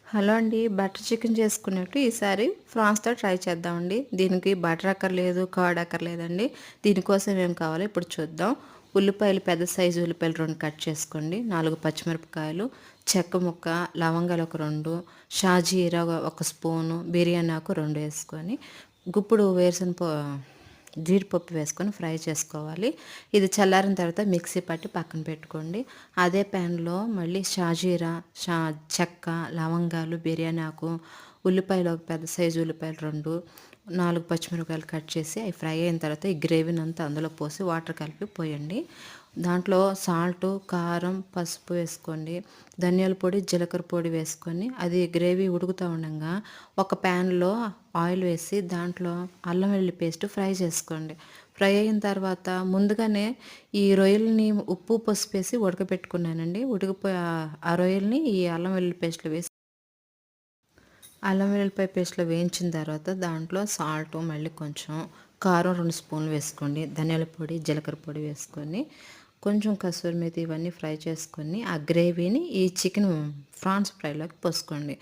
Hello అండి. Butter chicken చేసుకున్నట్టు ఈసారి ఫ్రాన్స్‌తో ట్రై చేద్దామండి. దీనికి బటర్ అక్కర్లేదు, కర్డ్ అక్కర్లేదండి. దీనికోసం ఏం కావాలో ఇప్పుడు చూద్దాం. ఉల్లిపాయలు పెద్ద సైజు ఉల్లిపాయలు 2 కట్ చేసుకోండి. 4 పచ్చిమిరపకాయలు, చెక్క ముక్క, లవంగాలు ఒక 2, షాజీరా ఒక స్పూను, బిర్యానీ ఆకు 2 వేసుకొని, గుప్పుడు జీడిపప్పు వేసుకొని ఫ్రై చేసుకోవాలి. ఇది చల్లారిన తర్వాత మిక్సీ పట్టి పక్కన పెట్టుకోండి. అదే ప్యాన్లో మళ్ళీ షాజీరా, చెక్క, లవంగాలు, బిర్యానీ ఆకు, ఉల్లిపాయలు ఒక పెద్ద సైజు ఉల్లిపాయలు 2, 4 పచ్చిమిరపకాయలు కట్ చేసి అవి ఫ్రై అయిన తర్వాత ఈ గ్రేవీని అంతా అందులో పోసి వాటర్ కలిపి పోయండి. దాంట్లో సాల్టు, కారం, పసుపు వేసుకోండి. ధనియాల పొడి, జీలకర్ర పొడి వేసుకొని అది గ్రేవీ ఉడుకుతూ ఉండగా ఒక ప్యాన్లో ఆయిల్ వేసి దాంట్లో అల్లం వెల్లుల్లి పేస్ట్ ఫ్రై చేసుకోండి. ఫ్రై అయిన తర్వాత ముందుగానే ఈ రొయ్యలని ఉప్పు, పసుపు వేసి ఉడకపెట్టుకున్నానండి. ఉడికిపోయి ఆ రొయ్యలని ఈ అల్లం వెల్లుల్లి పేస్ట్లో వేసి అల్లం వెల్లుల్లిపాయ పేస్ట్లో వేయించిన తర్వాత దాంట్లో సాల్టు, మళ్ళీ కొంచెం కారం 2 స్పూన్లు వేసుకోండి. ధనియాల పొడి, జీలకర్ర పొడి వేసుకొని కొంచెం కసూరి మేతి ఇవన్నీ ఫ్రై చేసుకొని ఆ గ్రేవీని ఈ చికెన్ ఫ్రాన్స్ ఫ్రైలోకి పోసుకోండి.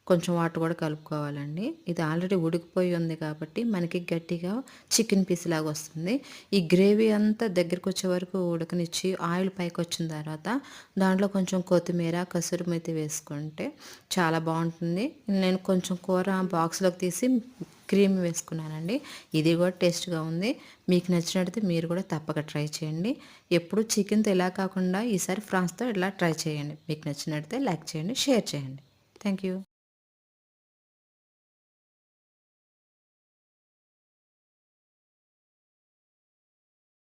కొంచెం వాటర్ కూడా కలుపుకోవాలండి. ఇది ఆల్రెడీ ఉడికిపోయి ఉంది కాబట్టి మనకి గట్టిగా చికెన్ పీస్ లాగా వస్తుంది. ఈ గ్రేవీ అంతా దగ్గరికి వచ్చే వరకు ఉడకనిచ్చి ఆయిల్ పైకి వచ్చిన తర్వాత దాంట్లో కొంచెం కొత్తిమీర, కసూరి మేతి వేసుకుంటే చాలా బాగుంటుంది. నేను కొంచెం కూర బాక్స్లోకి తీసి క్రీమ్ వేసుకున్నానండి. ఇది కూడా టేస్ట్గా ఉంది. మీకు నచ్చినట్లయితే మీరు కూడా తప్పక ట్రై చేయండి. ఎప్పుడు చికెన్తో ఇలా కాకుండా ఈసారి ఫ్రాన్స్తో ఇలా ట్రై చేయండి. మీకు నచ్చినట్లయితే లైక్ చేయండి, షేర్ చేయండి. Thank you.